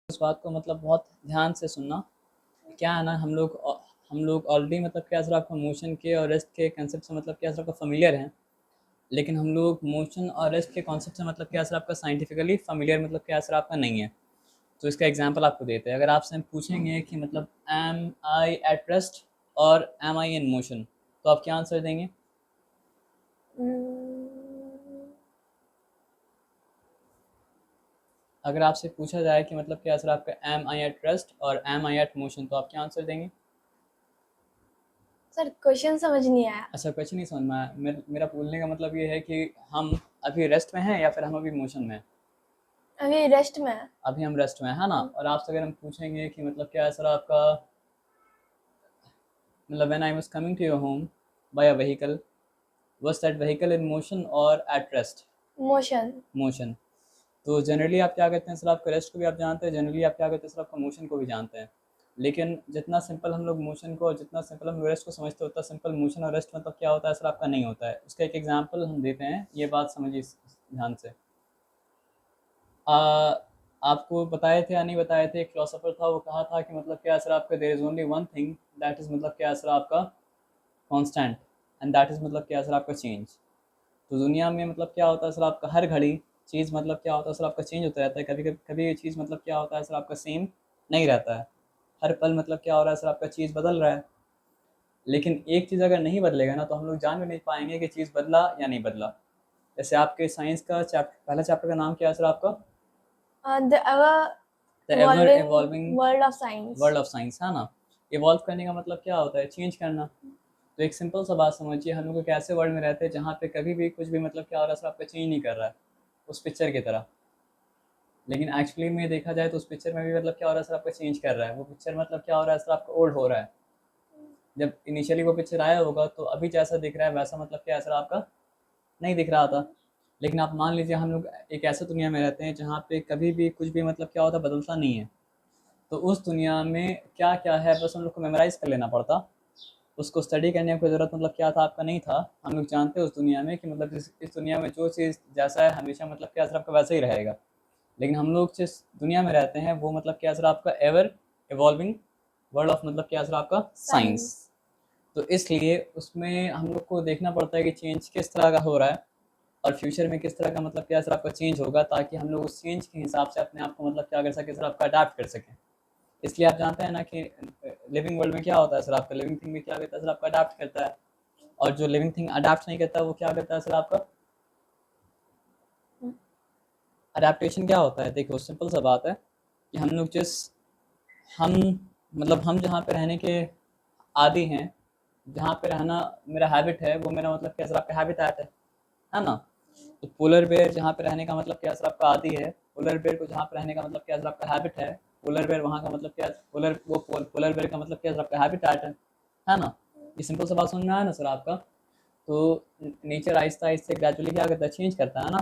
इस बात को मतलब बहुत ध्यान से सुनना। क्या है ना, हम लोग ऑलरेडी मतलब क्या सर आपका मोशन के और रेस्ट के कंसेप्ट से मतलब क्या सर आपका familiar हैं। लेकिन हम लोग मोशन और रेस्ट के कॉन्सेप्ट से मतलब क्या सर आपका साइंटिफिकली familiar मतलब क्या सर आपका नहीं है। तो इसका एग्जांपल आपको देते हैं। अगर आपसे हम पूछेंगे कि मतलब एम आई एट रेस्ट और एम आई इन मोशन, तो आप क्या आंसर देंगे? अगर आपसे पूछा जाए कि मतलब क्या सर आपका एम आई एट रेस्ट और एम आई एट मोशन, तो आप क्या आंसर देंगे? सर क्वेश्चन समझ नहीं आया। अच्छा, क्वेश्चन नहीं समझ में आया। मेरा बोलने का मतलब ये है कि हम अभी रेस्ट में हैं या फिर हम अभी मोशन में हैं? अभी रेस्ट में है। अभी हम रेस्ट में हैं, है ना। और आपसे अगर हम पूछेंगे कि मतलब क्या है सर आपका, मतलब when I was coming to your home by a vehicle, was that vehicle in motion और एट रेस्ट? मोशन। मोशन। तो जनरली आप क्या कहते हैं सर आपका रेस्ट को भी आप जानते हैं, जनरली आप क्या कहते हैं सर आपका मोशन को भी जानते हैं। लेकिन जितना सिंपल हम लोग मोशन को और जितना सिंपल हम लोग रेस्ट को समझते हैं, उतना सिंपल मोशन और रेस्ट मतलब क्या होता है सर आपका नहीं होता है। उसका एक एग्जांपल हम देते हैं, ये बात समझिए ध्यान से। आ, आपको बताए थे या नहीं बताए थे, एक फिलोसोफर था, वो कहा था कि मतलब क्या सर आपका there is only one thing that is मतलब क्या सर आपका कांस्टेंट, एंड दैट इज मतलब क्या सर आपका चेंज। तो दुनिया में मतलब क्या होता है सर आपका, हर घड़ी चीज़ मतलब क्या होता है सर आपका चेंज होता रहता है। कभी कभी कभी ये चीज़ मतलब क्या होता है सर आपका सेम नहीं रहता है। हर पल मतलब क्या हो रहा है सर आपका, चीज़ बदल रहा है। लेकिन एक चीज़ अगर नहीं बदलेगा ना, तो हम लोग जान भी नहीं पाएंगे कि चीज़ बदला या नहीं बदला। जैसे आपके साइंस का पहला चैप्टर का नाम क्या है सर आपका? The ever the ever evolving evolving world of science. World of science, है ना। इवॉल्व करने का मतलब क्या होता है, चेंज करना। तो एक सिंपल सा बात समझिए, हम लोग एक ऐसे वर्ल्ड में रहते हैं जहाँ पे कभी भी कुछ भी मतलब क्या हो रहा है सर आपका, चेंज नहीं कर रहा है उस पिक्चर की तरह। लेकिन एक्चुअली में देखा जाए तो उस पिक्चर में भी मतलब क्या हो रहा है सर आपका, चेंज कर रहा है। वो पिक्चर मतलब क्या हो रहा है सर आपका, ओल्ड हो रहा है। जब इनिशियली वो पिक्चर आया होगा तो अभी जैसा दिख रहा है वैसा मतलब क्या है सर आपका, नहीं दिख रहा था। लेकिन आप मान लीजिए हम लोग एक ऐसे दुनिया में रहते हैं जहाँ पे कभी भी कुछ भी मतलब क्या होता, बदलता नहीं है। तो उस दुनिया में क्या क्या है, बस हम लोग को मेमोराइज कर लेना पड़ता। उसको स्टडी करने की ज़रूरत मतलब क्या था आपका, नहीं था। हम लोग जानते हैं उस दुनिया में कि मतलब इस दुनिया में जो चीज़ जैसा है हमेशा मतलब क्या सर आपका वैसा ही रहेगा। लेकिन हम लोग जिस दुनिया में रहते हैं वो मतलब क्या सर आपका, एवर इवॉल्विंग वर्ल्ड ऑफ मतलब क्या सर आपका, साइंस। साइंस। तो इसलिए उसमें हम लोग को देखना पड़ता है कि चेंज किस तरह का हो रहा है और फ्यूचर में किस तरह का मतलब क्या सर आपका चेंज होगा, ताकि हम लोग उस चेंज के हिसाब से अपने आप को मतलब क्या कर सके सर आपका, अडाप्ट कर सकें। इसलिए आप जानते हैं ना कि लिविंग वर्ल्ड में क्या होता है सर आपका, लिविंग थिंग में क्या करता है सर आपका, अडाप्ट करता है। और जो लिविंग थिंग अडाप्ट नहीं करता वो क्या करता है सर आपका, अडेप्टेशन। क्या होता है, देखो सिंपल सा बात है कि हम लोग जिस हम मतलब हम जहाँ पे रहने के आदी हैं, जहाँ पे रहना मेरा हैबिट है, वो मेरा मतलब क्या सर आपका हैबिटेट है ना। तो पोलर बेयर जहाँ पे रहने का मतलब क्या सर आपका आदी है, पोलर बेयर को जहाँ पे रहने का मतलब क्या सर आपका हैबिट है, पोलर बेयर वहाँ का मतलब क्या, पोलर बेयर का मतलब क्या सर आपका हैबिटेट है ना। ये सिंपल सा बात समझ में आया ना सर आपका। तो नेचर आहिस्ता आहिस्ता ग्रेजुअली क्या करता है, चेंज करता है ना।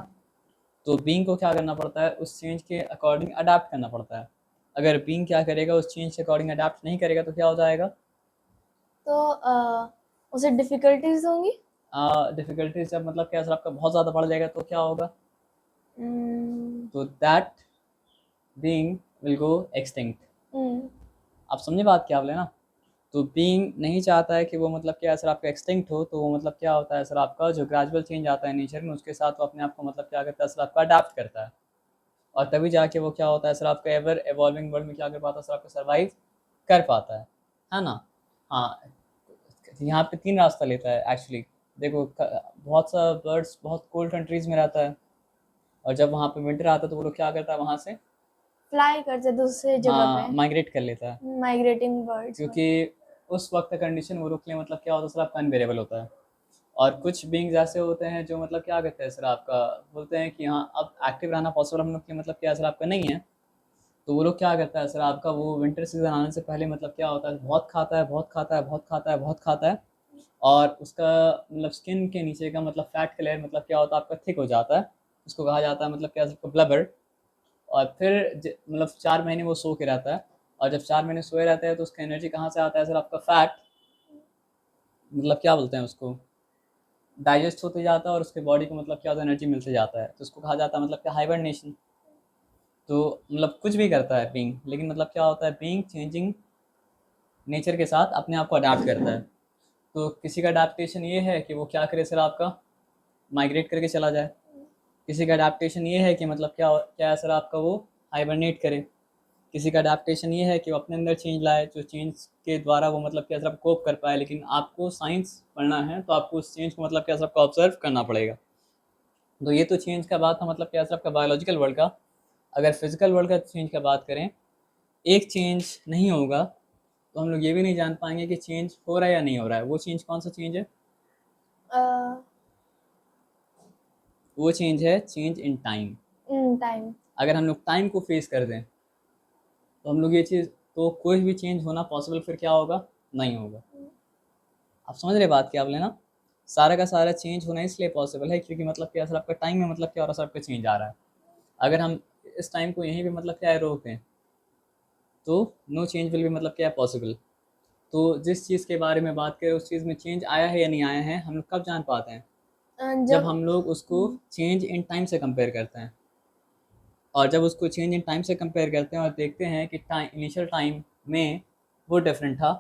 तो बीइंग को क्या करना पड़ता है, उस चेंज के अकॉर्डिंग अडाप्ट करना पड़ता है। अगर बीइंग क्या करेगा, उस चेंज के अकॉर्डिंग अडाप्ट नहीं करेगा तो क्या हो जाएगा, तो उसे डिफिकल्टीज होंगी। डिफिकल्टीज जब मतलब क्या सर आपका बहुत ज़्यादा बढ़ जाएगा तो क्या होगा, हम्म। तो that being will go extinct. आप समझे बात क्या बोले ना। तो बीइंग नहीं चाहता है कि वो मतलब क्या सर आपका एक्सटिंक्ट हो, तो वो मतलब क्या होता है सर आपका, जो ग्रेजुअल चेंज आता है नेचर में उसके साथ वो अपने आप को मतलब क्या करता है सर आपका, अडाप्ट करता है। और तभी जाके वो क्या होता है सर आपका, एवर एवॉल्विंग वर्ल्ड में क्या कर पाता है सर आपका, सर्वाइव कर पाता है ना। हाँ, यहाँ पे तीन रास्ता लेता है एक्चुअली। देखो बहुत सा बर्ड्स बहुत कोल्ड कंट्रीज में रहता है, और जब वहाँ पे विंटर आता है तो वो लोग क्या करता है, वहाँ से फ्लाई करते दूसरे जगह पे। हाँ माइग्रेट कर लेता है। Migrating birds. क्योंकि उस वक्त का कंडीशन वो लोग के लिए मतलब क्या होता है सर आपका, अनवेरेबल होता है। और कुछ बींग्स ऐसे होते हैं जो मतलब क्या कहते हैं सर आपका, बोलते हैं कि हाँ अब एक्टिव रहना पॉसिबल हम लोग के मतलब क्या सर आपका नहीं है। तो वो लोग क्या करता है सर आपका, वो विंटर सीजन आने से पहले मतलब क्या होता है, बहुत खाता है, बहुत खाता है, बहुत खाता है, बहुत खाता है। और उसका मतलब स्किन के नीचे का मतलब फैट का लेयर मतलब क्या होता है आपका, थिक हो जाता है। उसको कहा जाता है मतलब क्या सर ब्लबर। और फिर मतलब 4 महीने वो सो के रहता है। और जब 4 महीने सोए रहता है तो उसका एनर्जी कहाँ से आता है सर आपका, फैट, मतलब क्या बोलते हैं उसको, डाइजेस्ट होते जाता है और उसके बॉडी को मतलब क्या होता है, एनर्जी मिलते जाता है। तो उसको कहा जाता है मतलब क्या, हाइबरनेशन। तो मतलब कुछ भी करता है बीइंग, लेकिन मतलब क्या होता है, बीइंग चेंजिंग नेचर के साथ अपने आप को अडाप्ट करता है। तो किसी का अडाप्टेशन ये है कि वो क्या करे सर, आपका माइग्रेट करके चला जाए। किसी का अडाप्टेशन ये है कि मतलब क्या क्या है सर आपका, वो हाइबरनेट करे। किसी का अडाप्टेशन ये है कि वो अपने अंदर चेंज लाए, जो चेंज के द्वारा वो मतलब क्या सर आप कोप कर पाए। लेकिन आपको साइंस पढ़ना है तो आपको उस चेंज को मतलब क्या सर आपको ऑब्जर्व करना पड़ेगा। तो ये तो चेंज का बात था, मतलब क्या सर आपका बायोलॉजिकल वर्ल्ड का। अगर फिजिकल वर्ल्ड का चेंज का बात करें, एक चेंज नहीं होगा तो हम लोग ये भी नहीं जान पाएंगे कि चेंज हो रहा है या नहीं हो रहा है। वो चेंज कौन सा चेंज है? वो चेंज है चेंज इन टाइम। टाइम। अगर हम लोग टाइम को फेस कर दें तो हम लोग ये चीज़, तो कोई भी चेंज होना पॉसिबल फिर क्या होगा, नहीं होगा। आप समझ रहे बात क्या आप लेना, सारा का सारा चेंज होना इसलिए पॉसिबल है क्योंकि मतलब क्या सर आपका टाइम में मतलब क्या हो रहा है सर आपका चेंज आ रहा है। अगर हम इस टाइम को यहीं पे मतलब क्या है रोक दें तो नो चेंज विल भी मतलब क्या है पॉसिबल। तो जिस चीज़ के बारे में बात करें उस चीज़ में चेंज आया है या नहीं आया है, हम लोग कब जान पाते हैं? जब जब हम लोग उसको चेंज इन टाइम से कंपेयर करते हैं। और जब उसको चेंज इन टाइम से कंपेयर करते हैं और देखते हैं कि टाइम, इनिशियल टाइम में वो डिफरेंट था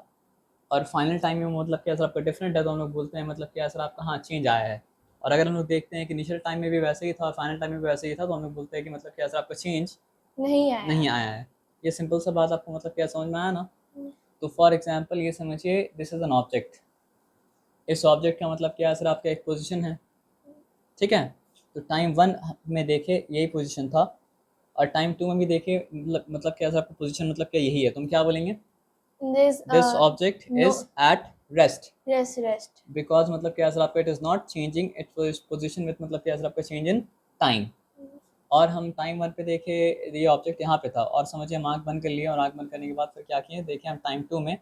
और फाइनल टाइम में मतलब क्या सर आपका डिफरेंट है, तो हम लोग बोलते हैं मतलब क्या सर आपका हाँ चेंज आया है। और अगर हम लोग देखते हैं कि इनिशियल टाइम में भी वैसे ही था और फाइनल टाइम में भी वैसे ही था, तो हम लोग बोलते हैं कि मतलब क्या सर आपका चेंज नहीं आया। नहीं आया है। ये सिंपल सा बात आपको मतलब क्या समझ में आया ना? तो फॉर एग्जाम्पल ये समझिए, दिस इज़ एन ऑब्जेक्ट। इस ऑब्जेक्ट का मतलब क्या है सर आपका, एक पोजिशन है, ठीक है। तो टाइम वन में देखे यही पोजिशन था और टाइम टू में भी देखे मतलब क्या सर आपका पोजिशन मतलब क्या यही है, तुम क्या बोलेंगे? This this object no is at rest. rest. Because मतलब क्या सर आपका, it is not changing its position with मतलब क्या सर आपका चेंज इन टाइम। और हम टाइम वन पे देखे ये ऑब्जेक्ट यहाँ पे था और समझिए हम आँख बंद कर लिए और आँख बंद करने के बाद फिर क्या किए, देखें हम टाइम टू में,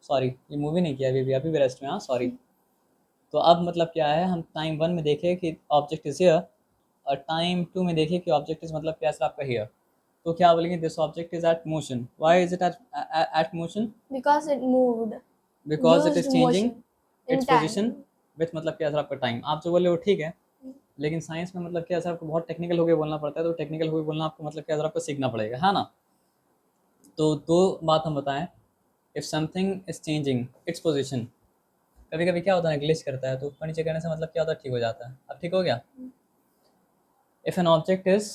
सॉरी ये मूवी नहीं किया अभी भी रेस्ट में, हाँ सॉरी। तो अब मतलब क्या है, हम टाइम वन में देखे कि ऑब्जेक्ट इज हियर और टाइम टू में देखे कि ऑब्जेक्ट इज मतलब क्या सर आपका हियर। तो क्या बोलेंगे, this object is at motion. Why is it at motion? Because it moved, because it used is changing motion in its time. Position with मतलब क्या सर आपका टाइम। आप जो बोले वो ठीक है, लेकिन साइंस में मतलब क्या सर आपको बहुत टेक्निकल होकर बोलना पड़ता है, तो टेक्निकल होकर बोलना आपको मतलब क्या सर आपको सीखना पड़ेगा, है ना। तो दो बात हम बताएं, if something is changing its position. कभी कभी क्या होता है, ग्लिच करता है, तो ऊपर नीचे करने से मतलब क्या होता है, ठीक हो जाता है। अब ठीक हो गया। If an object is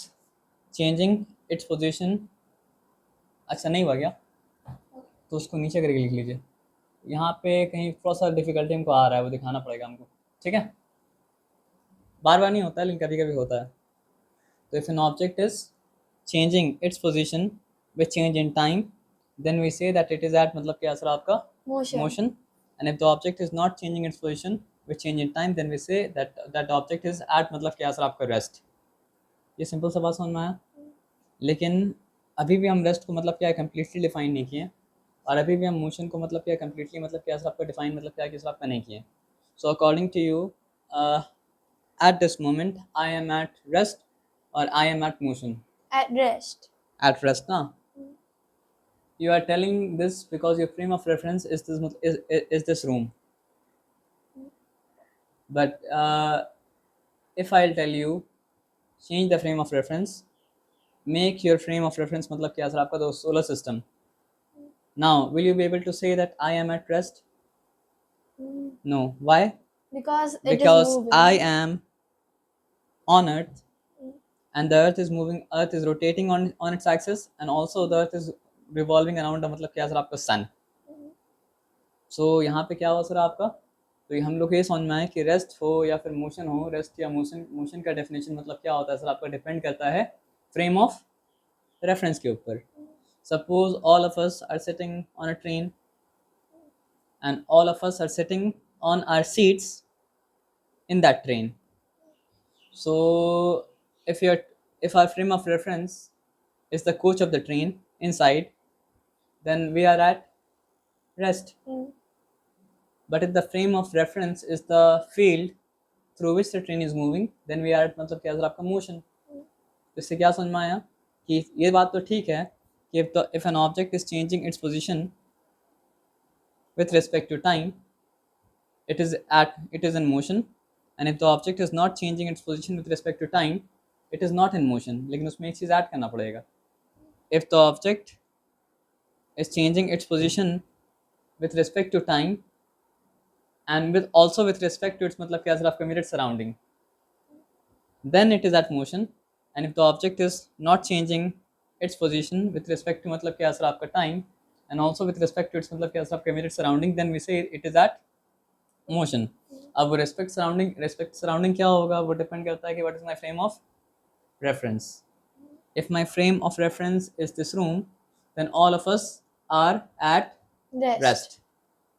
changing its position, अच्छा नहीं हुआ क्या, तो उसको नीचे करके लिख लीजिए। यहाँ पे कहीं थोड़ा सा डिफिकल्टी हमको आ रहा है, वो दिखाना पड़ेगा हमको, ठीक है। बार बार नहीं होता है लेकिन कभी कभी होता है। तो if an object is changing its position with change in time, then we say that it is at मतलब क्या सर आपका Motion. Motion. And if the object is not changing its position with change in time, then we say that that object is at मतलब क्या sir आपका rest. ये simple सा बात समझ में आया। लेकिन अभी भी हम रेस्ट को मतलब क्या है कम्प्लीटली डिफाइन नहीं किए, और अभी भी हम मोशन को मतलब क्या कम्प्लीटली मतलब क्या सर आपका डिफाइन मतलब क्या किस आपका नहीं किए। So according to you, at this moment I am at rest और I am at motion. At rest. At rest ना, you are telling this because your frame of reference is is this room. But if I'll tell you change the frame of reference, make your frame of reference मतलब क्या sir आपका, तो solar system. Now will you be able to say that I am at rest? No. Why? Because it is Because I moving. am on earth and the earth is moving, earth is rotating on its axis, and also the earth is revolving around the मतलब क्या sir आपका sun. सो यहाँ पे क्या हुआ sir आपका, तो ये हम लोग ये समझ में आए कि रेस्ट हो या फिर मोशन हो, रेस्ट या मोशन, मोशन का डेफिनेशन मतलब क्या होता है सर आपका, डिपेंड करता है फ्रेम ऑफ रेफरेंस के ऊपर। Suppose all of us are sitting on a train and all of us are sitting on our seats in that train. So if your if our frame of reference is the coach of the train inside, then we are at rest. But if the frame of reference is the field through which the train is moving, then we are at मतलब क्या sir आपका motion. तो इससे क्या समझ में आया कि ये बात तो ठीक है कि if an object is changing its position with respect to time, it is in motion, and if the object is not changing its position with respect to time, it is not in motion। लेकिन उसमें एक चीज़ add करना पड़ेगा, if the object is changing its position with respect to time and with also with respect to its मतलब क्या sir आपका immediate surrounding, then it is at motion. And if the object is not changing its position with respect to मतलब क्या sir आपका time and also with respect to its मतलब क्या sir आपका immediate surrounding, then we say it is at motion. अब वो respect surrounding क्या होगा, वो depend करता है कि what is my frame of reference. If my frame of reference is this room, then all of us are at rest.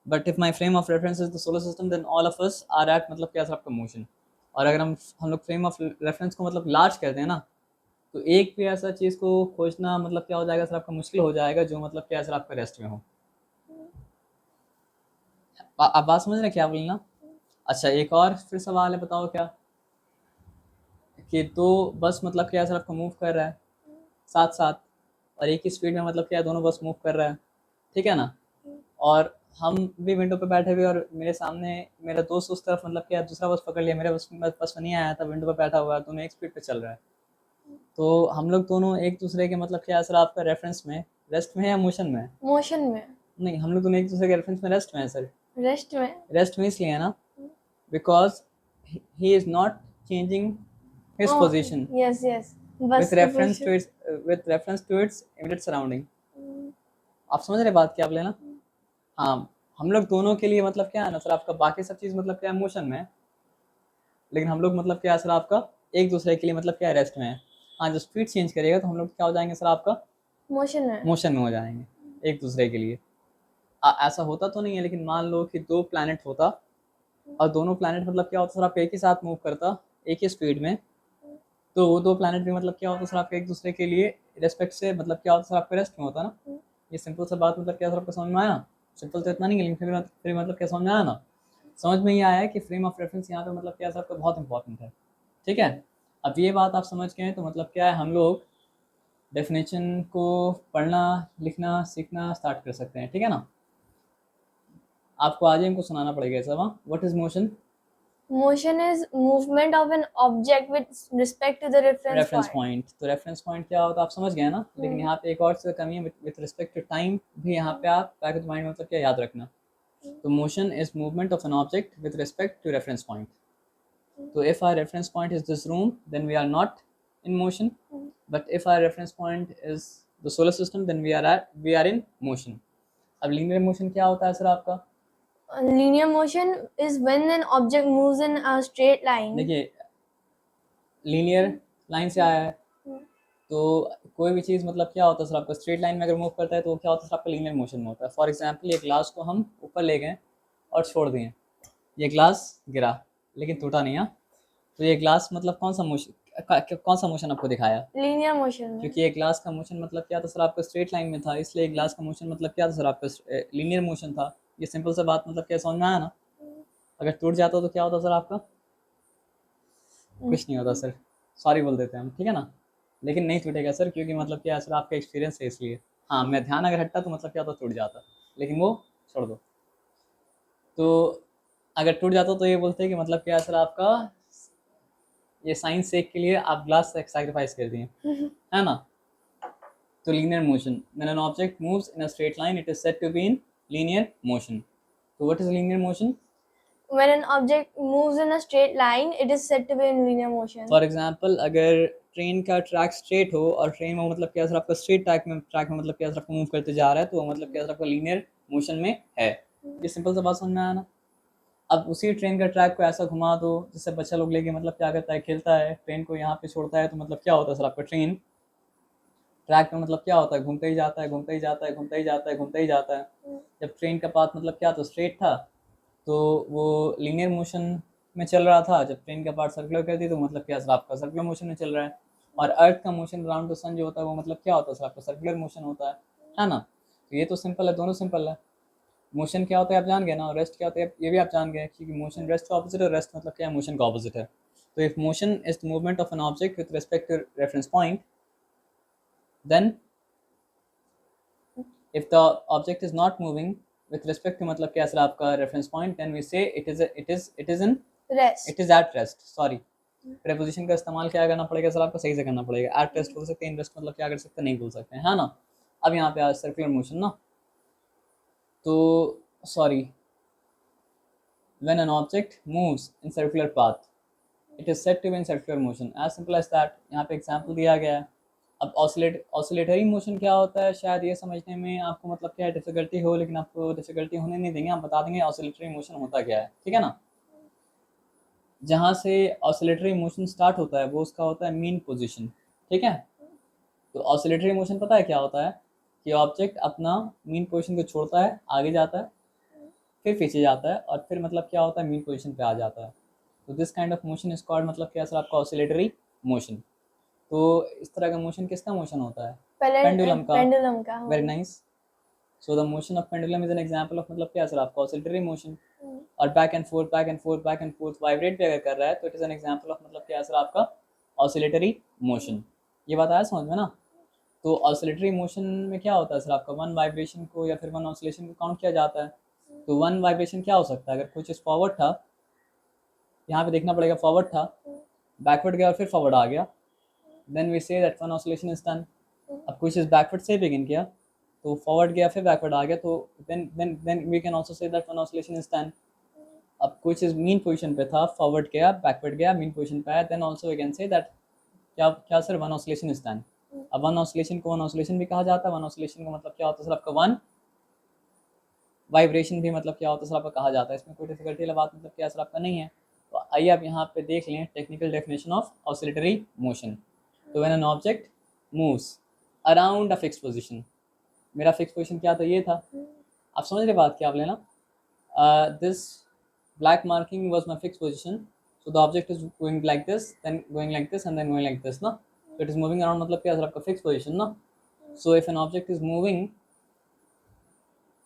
But if my frame of reference is the solar system, then all of us are at मतलब क्या sir आपका motion. और अगर हम लोग frame of reference को मतलब large करते हैं ना, तो एक भी ऐसा चीज़ को खोजना मतलब क्या हो जाएगा सर आपका मुश्किल हो जाएगा जो मतलब क्या सर आपका रेस्ट में हो। आप बात समझ रहे हैं क्या बोलना? अच्छा, एक और फिर सवाल है, बताओ क्या कि तो बस मतलब क्या सर आपका मूव कर रहा है साथ साथ और एक ही स्पीड में मतलब क्या दोनों बस मूव कर रहा है, ठीक है ना, और हम भी विंडो पे बैठे हुए और मेरे सामने मेरा दोस्त उस तरफ मतलब क्या दूसरा बस पकड़ लिया, मेरे बस में नहीं आया था, विंडो पे बैठा हुआ है, दोनों एक स्पीड पे चल रहा है, तो हम लोग दोनों एक दूसरे के मतलब क्या सर आपका रेफरेंस में रेस्ट में है या मोशन में? मोशन में। नहीं, हम लोग दोनों एक दूसरे के रेफरेंस में रेस्ट में है सर। रेस्ट में इसलिए है ना because he is not changing his position yes with reference to its immediate surrounding. आप समझ रहे बात क्या आप लेना? हाँ, हम लोग दोनों के लिए मतलब क्या है ना सर आपका बाकी सब चीज़ मतलब क्या है मोशन में है, लेकिन हम लोग मतलब क्या है सर आपका एक दूसरे के लिए मतलब क्या है रेस्ट में है। हाँ, जो स्पीड चेंज करेगा तो हम लोग क्या हो जाएंगे सर आपका मोशन में हो जाएंगे एक दूसरे के लिए। ऐसा होता तो नहीं है, लेकिन मान लो कि दो प्लैनेट होता और दोनों प्लैनेट मतलब क्या होता सर आपका एक ही साथ मूव करता एक ही स्पीड में, तो वो दो प्लैनेट भी मतलब क्या होता सर आपका एक दूसरे के लिए रेस्पेक्ट से मतलब क्या होता सर आपका रेस्ट में होता ना। ये सिंपल सा बात मतलब क्या सर आपको समझ में आया? सिंपल तो इतना नहीं है, लेकिन फिर मतलब क्या समझ में आया ना? समझ में ये आया है कि फ्रेम ऑफ रेफरेंस यहाँ पे मतलब क्या सर आपका बहुत इंपॉर्टेंट है, ठीक है। अब ये बात आप समझ गए तो मतलब क्या है हम लोग डेफिनेशन को पढ़ना लिखना सीखना स्टार्ट कर सकते हैं, ठीक है ना। आपको आज इनको सुनाना पड़ेगा सब। हाँ, what is motion? Motion is movement of an object with respect to the reference point. तो रेफरेंस पॉइंट क्या होता है आप समझ गए ना, लेकिन यहाँ पे एक और चीज़ कमी है विद रिस्पेक्ट टू टाइम भी यहाँ पे आप बैक ऑफ माइंड मतलब क्या याद रखना। तो motion is movement of an object with respect to reference point. तो if our reference point is this room then we are not in motion, but if our reference point is the solar system then we are in motion. अब linear motion क्या होता है sir आपका? Linear motion is when an object moves in a straight line. देखिए, linear line से आया है, तो कोई भी चीज़ मतलब क्या होता है सर आपका स्ट्रेट लाइन में अगर मूव करता है तो वो क्या होता है सर आपका लीनियर मोशन में होता है। फॉर एग्जांपल, ये ग्लास को हम ऊपर ले गए और छोड़ दिए, ये ग्लास गिरा लेकिन टूटा नहीं। हाँ, तो ये ग्लास मतलब कौन सा मोशन आपको दिखाया? Linear motion. क्योंकि ये ग्लास का मोशन मतलब क्या था सर आपका स्ट्रेट लाइन में था, इसलिए ग्लास का मोशन मतलब क्या था सर आपका लीनियर मोशन था। ये सिंपल सा बात मतलब क्या समझ में आया ना? अगर टूट जाता तो क्या होता सर आपका? कुछ नहीं होता सर, सॉरी बोल देते हैं हम, ठीक है ना। लेकिन नहीं टूटेगा सर, क्योंकि मतलब क्या सर आपका एक्सपीरियंस है इसलिए। हाँ, मैं ध्यान अगर हटता तो मतलब क्या होता टूट जाता, लेकिन वो छोड़ दो। तो अगर टूट जाता तो ये बोलते हैं कि मतलब क्या सर आपका ये साइंस सेक के लिए आप ग्लास सैक्रिफाइस कर दिए, है ना। तो linear motion, when an object moves in a straight line it is said to be in linear motion. तो what is linear motion? When an object moves in a straight line, it is said to be in linear motion. For example, अगर train का track straight हो और train में मतलब क्या sir आपका straight track में मतलब क्या सर आपका मूव करते जा रहा है, तो मतलब क्या सर आपका लीनियर मोशन में है। ये सिंपल सा बात समझ में आया ना। अब उसी ट्रेन का ट्रैक को ऐसा घुमा दो जिससे बच्चा लोग लेके मतलब क्या करता है खेलता है, ट्रेन को यहाँ पे छोड़ता है, तो मतलब क्या होता है सर आपका ट्रेन ट्रैक में मतलब क्या होता है घूमते ही जाता है घूमते ही जाता है घूमते ही जाता है घूमते ही जाता है। जब ट्रेन का पाथ मतलब क्या तो स्ट्रेट था तो वो लीनियर मोशन में चल रहा था, जब ट्रेन का पार्ट सर्कुलर कर दी तो मतलब क्या सर आपका सर्कुलर मोशन में चल रहा है। और अर्थ का मोशन अराउंड द सन जो होता है वो मतलब क्या होता है सर आपका सर्कुलर मोशन होता है ना। तो ये तो सिंपल है, दोनों सिंपल है। मोशन क्या होता है आप जान गए ना, और रेस्ट क्या होता है ये भी आप जान गए, क्योंकि मोशन रेस्ट का ऑपोजिट है, रेस्ट मतलब क्या है मोशन का ऑपोजिट है। तो if motion is the movement of an object with respect to reference point, then if the object is not moving with respect to मतलब क्या सर आपका reference point, then we say it is in Rest. it is at rest, sorry, preposition का इस्तेमाल क्या करना पड़ेगा sir, आपको सही से करना पड़ेगा। एट रेस्ट बोल सकते हैं, इन रेस्ट मतलब क्या कर सकते हैं, नहीं बोल सकते हैं, है ना। अब यहाँ पे आज सर्कुलर मोशन ना, तो sorry, when an object moves in circular path it is said to be in circular motion, as simple as that। यहाँ पे एग्जांपल दिया गया है। अब ऑसिलेटरी मोशन क्या होता है, शायद ये समझने में आपको मतलब क्या डिफिकल्टी हो, लेकिन आपको डिफिकल्टी होने नहीं देंगे, आप बता देंगे ऑसिलेटरी मोशन होता क्या है, ठीक है ना। जहाँ से ऑसिलेटरी मोशन स्टार्ट होता है वो उसका होता है मीन पोजीशन, ठीक है। तो ऑसिलेटरी मोशन पता है क्या होता है, कि ऑब्जेक्ट अपना मीन पोजीशन को छोड़ता है, आगे जाता है, फिर पीछे जाता है, और फिर मतलब क्या होता है, मीन पोजीशन पे आ जाता है। तो this kind of motion is called मतलब क्या सर आपका ऑसिलेटरी मोशन। तो इस तरह का मोशन किसका मोशन होता है, पेंडुलम का। पेंडुलम का। Very nice. So the motion of pendulum is an example of मतलब क्या सर आपका ऑसिलेटरी मोशन। और back and fourth back and fourth back and fourth vibrate भी अगर कर रहा है तो it is an example of मतलब क्या सर आपका ऑसिलेटरी मोशन। ये बात आया समझ में ना। तो ऑसिलेटरी मोशन में क्या होता है सर आपका, वन वाइब्रेशन को या फिर वन ऑसिलेशन को काउंट किया जाता है। तो वन वाइब्रेशन क्या हो सकता है, अगर कोई चीज़ फॉरवर्ड था, यहाँ पे देखना पड़ेगा, फॉरवर्ड था, बैकवर्ड गया और फिर फॉरवर्ड आ गया, then we say that one oscillation is done. अब कोई चीज़ बैकवर्ड से बिगिन किया, तो फॉरवर्ड गया फिर बैकवर्ड आ गया, तो then we can also say that one oscillation is done. अब कोई चीज़ मीन पोजीशन पे था, फॉरवर्ड गया बैकवर्ड गया मीन पोजीशन पे आया, then also we can say that क्या क्या sir one oscillation is done. अब वन ऑसिलेशन को वन ऑसिलेशन भी कहा जाता है। वन ऑसिलेशन का मतलब क्या होता है सर आपका, वन वाइब्रेशन भी मतलब क्या होता है सर आपका कहा जाता है। इसमें कोई डिफिकल्टी वाला बात मतलब क्या सर आपका नहीं है। तो आइए आप यहाँ पे देख लें technical definition of oscillatory motion. तो when an object moves around a fix position, मेरा फिक्स पोजीशन क्या था, ये था। आप समझ रहे बात क्या आप लेना, this black marking was my fixed position, so the object is going like this, then going like this, and then going like this ना। so it is moving around मतलब क्या सर आपका fixed position ना। so if an object is moving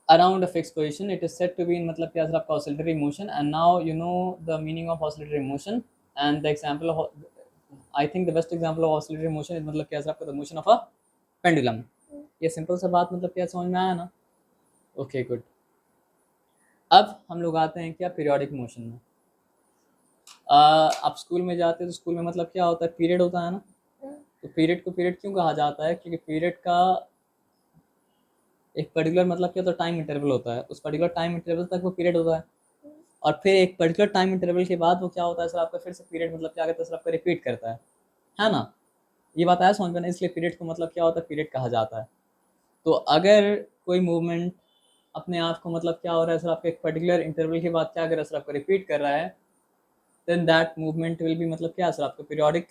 around a fixed position it is said to be in मतलब क्या sir आपका oscillatory motion। and now you know the meaning of oscillatory motion, and the example of I think the best example of oscillatory motion is मतलब क्या sir आपका the motion of a pendulum। ये simple सा बात मतलब क्या समझ में आया ना। Okay good. अब हम लोग आते हैं क्या पीरियोडिक मोशन में। आप स्कूल में जाते हैं तो स्कूल में मतलब क्या होता है, पीरियड होता है ना। तो पीरियड को पीरियड क्यों कहा जाता है, क्योंकि पीरियड का एक पर्टिकुलर मतलब क्या होता है, टाइम इंटरवल होता है, उस पर्टिकुलर टाइम इंटरवल तक वो पीरियड होता है, और फिर एक पर्टिकुलर टाइम इंटरवल के बाद वो क्या होता है सर आपका फिर से पीरियड मतलब क्या कहता है सर आपका रिपीट करता है ना। ये बात आया समझ में, इसलिए पीरियड को मतलब क्या होता है, पीरियड कहा जाता है। तो अगर कोई मूवमेंट अपने आप को मतलब क्या हो रहा है सर आपका एक पर्टिकुलर इंटरवल के बाद क्या कर रहा है सर आपका रिपीट कर रहा है, then that movement will be मतलब क्या सर आपका periodic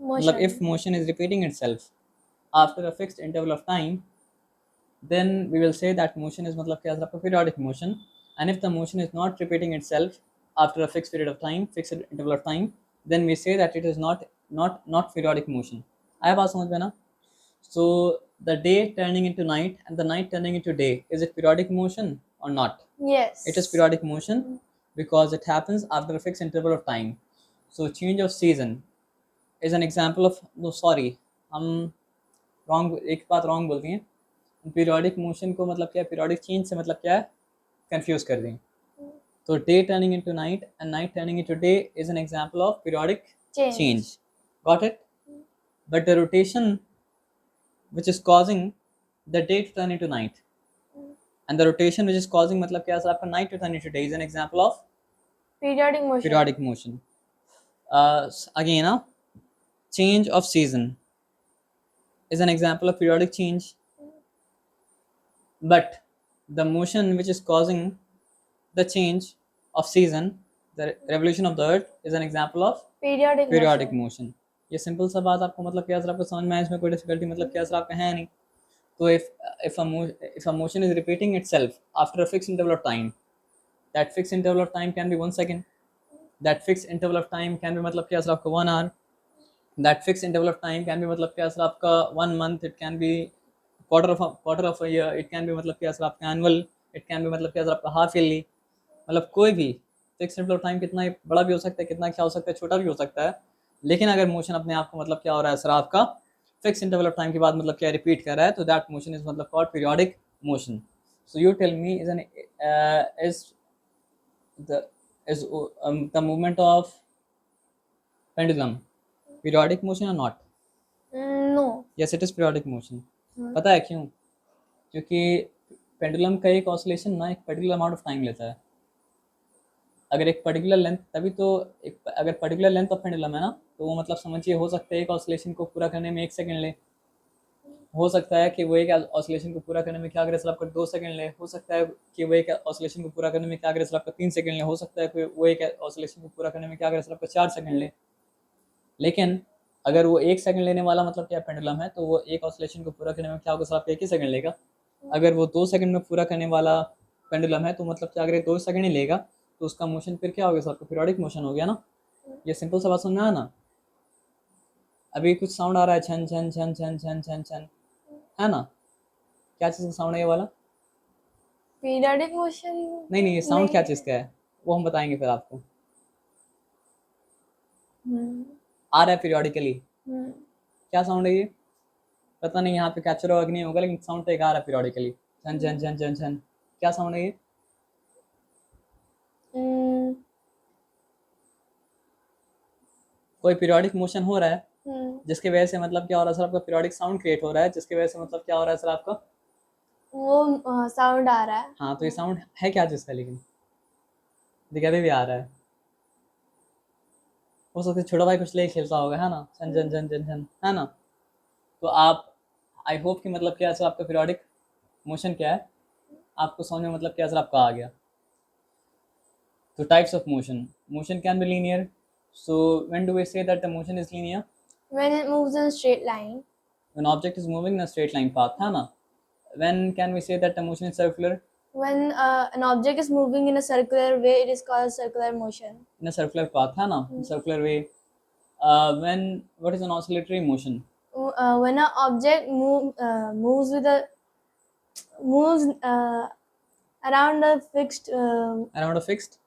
मतलब if motion is repeating itself after a fixed interval of time then we will say that motion is मतलब क्या सर आपका periodic motion। and if the motion is not repeating itself after a fixed period of time, fixed interval of time, then we say that it is not periodic motion। आया बात समझ में ना। so the day turning into night and the night turning into day, is it periodic motion or not? Yes, it is periodic motion because it happens after a fixed interval of time। so change of season is an example of, no sorry, हम wrong, एक बात wrong बोल दिए। Periodic motion को मतलब क्या है, periodic change से मतलब क्या है, कंफ्यूज कर दें। तो day turning into night and night turning into day is an example of periodic change, got it. But the rotation which is causing the day to turn into night and the rotation which is causing मतलब क्या sir आपका night to turn into day is an example of periodic motion। again change of season is an example of periodic change, but the motion which is causing the change of season, the revolution of the earth, is an example of periodic motion। ये simple सा बात आपको मतलब क्या sir आपको समझ में आया, इसमें कोई डिफिकल्टी मतलब क्या सर आपका है नहीं। तो if a motion is repeating itself after a fixed interval of time, that fixed interval of time can be 1 second, that fixed interval of time can be मतलब क्या सर आपका 1 hour, that fixed interval of time can be मतलब क्या sir आपका 1 month, it can be quarter of a year, it can be मतलब क्या sir आपका annual, it can be मतलब क्या सर आपका half yearly, मतलब कोई भी फिक्स इंटरवल ऑफ टाइम कितना बड़ा भी हो सकता है, कितना क्या हो सकता है, छोटा भी हो सकता है। लेकिन अगर मोशन अपने आप को मतलब क्या हो रहा है सर आपका फिक्स इंटरवल ऑफ टाइम के बाद मतलब क्या रिपीट कर रहा है, तो दैट मोशन इज मतलब called periodic motion. So you tell me is an is the movement of pendulum periodic motion और not? No. Yes it is periodic motion. Hmm. पता है क्यों? क्योंकि पेंडुलम का एक ऑसिलेशन ना एक पर्टिकुलर अमाउंट ऑफ टाइम लेता है। अगर एक पर्टिकुलर लेंथ तभी तो एक अगर पर्टिकुलर लेंथ ऑफ पेंडुलम है ना, तो वो मतलब समझिए हो सकता है एक ऑसिलेशन को पूरा करने में 1 सेकंड ले, हो सकता है कि वो एक ऑसिलेशन को पूरा करने में क्या करे सर आपका 2 सेकंड ले, हो सकता है कि वो एक ऑसिलेशन को पूरा करने में क्या करे सर आपका 3 सेकंड ले, हो सकता है कि वो एक ऑसिलेशन को पूरा करने में क्या करे सर आपका 4 सेकंड ले। लेकिन अगर वो 1 सेकंड लेने वाला मतलब क्या पेंडुलम है, तो वो एक ऑसिलेशन को पूरा करने में क्या होगा सर आपका 1 ही सेकंड लेगा। अगर वो 2 सेकंड में पूरा करने वाला पेंडुलम है, तो मतलब क्या अगर 2 सेकंड ही लेगा, तो उसका मोशन फिर क्या हो गया सर आपका पीरियोडिक मोशन हो गया ना। ये सिंपल सा बात समझ में आया ना? अभी कुछ साउंड आ रहा है छन छन छन छन छन छन छन, है ना? क्या चीज़ का साउंड है ये वाला? Periodic motion. नहीं ये साउंड क्या नहीं. चीज़ का है, वो हम बताएंगे फिर आपको। Hmm. आ रहा है पीरियोडिकली, Hmm. क्या साउंड है ये? पता नहीं यहाँ पे कैप्चर होगा कि नहीं होगा, लेकिन साउंड तो एक आ रहा है पीरियोडिकली, छन छन छन छन छन। क्या साउंड है ये? Hmm. कोई पीरियोडिक मोशन हो रहा है Hmm. जिसकी वजह से मतलब क्या हो रहा है सर आपका पीरियोडिक साउंड क्रिएट हो रहा है, जिसकी वजह से मतलब क्या हो रहा है सर आपका। वो साउंड आ रहा है. हाँ तो ये साउंड है क्या चीज़ का, लेकिन देखिए अभी भी आ रहा है। हो सकता है छोटा भाई कुछ लेके खेलता होगा, है ना, छन छन छन छन छन, है ना। तो आप आई होप कि मतलब क्या सर आपका पीरियोडिक मोशन क्या है आपको समझ में मतलब क्या सर आपका आ गया। तो types of motion can be linear, so when do we say that the motion is linear? When it moves in a straight line. When object is moving in a straight line path, है ना। When can we say that the motion is circular? When an object is moving in a circular way, it is called circular motion. In a circular path, है ना, circular way. When what is an oscillatory motion? When an object moves with a moves around a fixed around a fixed,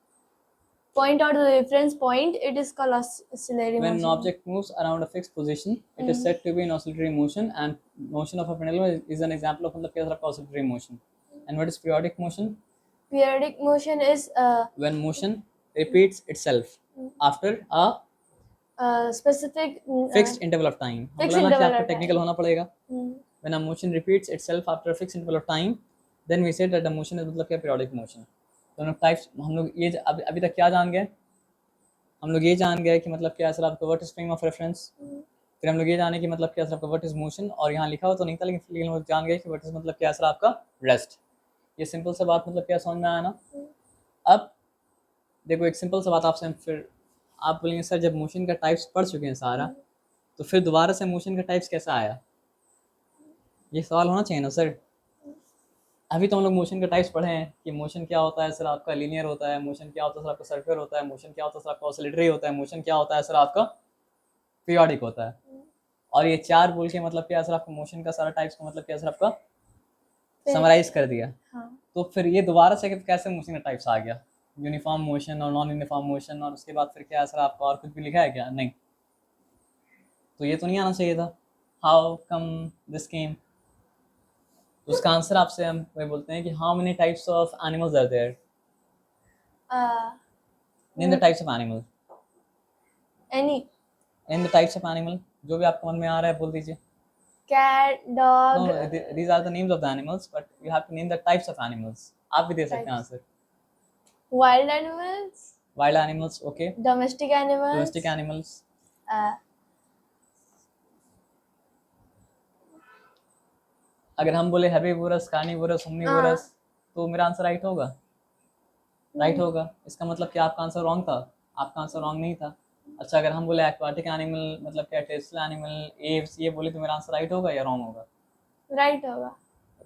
point or the reference point, it is called oscillatory when an motion. object moves around a fixed position it is said to be an oscillatory motion, and motion of a pendulum is an example of मतलब क्या sir oscillatory motion. And what is periodic motion? Periodic motion is When motion repeats itself after a specific fixed interval of time. हम fixed बोला ना कि interval आपको of technical time. होना पड़ेगा। Hmm. When a motion repeats itself after a fixed interval of time, then we say that the motion is मतलब क्या periodic motion. तो हम लोग टाइप्स हम लोग ये अभी तक क्या जान गए? हम लोग ये जान गए कि मतलब क्या सर आपका what is frame of reference. फिर हम लोग ये जाने कि मतलब क्या सर आपका व्हाट इज मोशन, और यहाँ लिखा हुआ तो नहीं था लेकिन हम लोग जान गए कि व्हाट इज मतलब क्या सर आपका रेस्ट। ये सिंपल सा बात मतलब क्या समझ में आया ना। अब देखो एक सिंपल सा बात आपसे हम फिर आप बोलेंगे सर जब मोशन का टाइप्स पढ़ चुके हैं सारा, तो फिर दोबारा से मोशन का टाइप्स कैसा आया, ये सवाल होना चाहिए ना सर। अभी तो हम लोग मोशन का टाइप्स पढ़े हैं कि मोशन क्या होता है सर आपका लीनियर होता है, मोशन क्या होता है सर आपका सर्कुलर होता है, मोशन क्या होता है सर आपका ऑसिलेटरी होता है, मोशन क्या होता है सर आपका पीरियोडिक होता है। और ये चार बोल के मतलब क्या सर आपका मोशन का सारा टाइप्स का मतलब क्या सर आपका समराइज कर दिया। हाँ. तो फिर ये दोबारा से कैसे मोशन का टाइप्स आ गया, यूनिफॉर्म मोशन और नॉन यूनिफॉर्म मोशन, और उसके बाद फिर क्या सर आपका और कुछ भी लिखा है क्या? नहीं, तो ये तो नहीं आना चाहिए था। How come this came? उसका आंसर आपसे हम वही बोलते हैं कि how many types of animals are there? Name the types of animal. Any name the types of animal, जो भी आपको मन में आ रहा है बोल दीजिए। cat, dog. No, these are the names of the animals, but you have to name the types of animals. आप भी दे सकते हैं Types. Answer. Wild animals. Wild animals, okay. Domestic animals. Domestic animals. Uh, अगर हम बोले herbivorous, carnivorous, omnivorous, तो मेरा answer right होगा? राइट होगा। इसका मतलब कि आपका आंसर रॉन्ग था? आपका आंसर रॉन्ग नहीं था। अच्छा अगर हम बोले एक्वाटिक एनिमल मतलब क्या टेरेस्ट्रियल एनिमल, एव्स, ये बोले तो मेरा आंसर राइट होगा या रॉन्ग होगा? राइट होगा।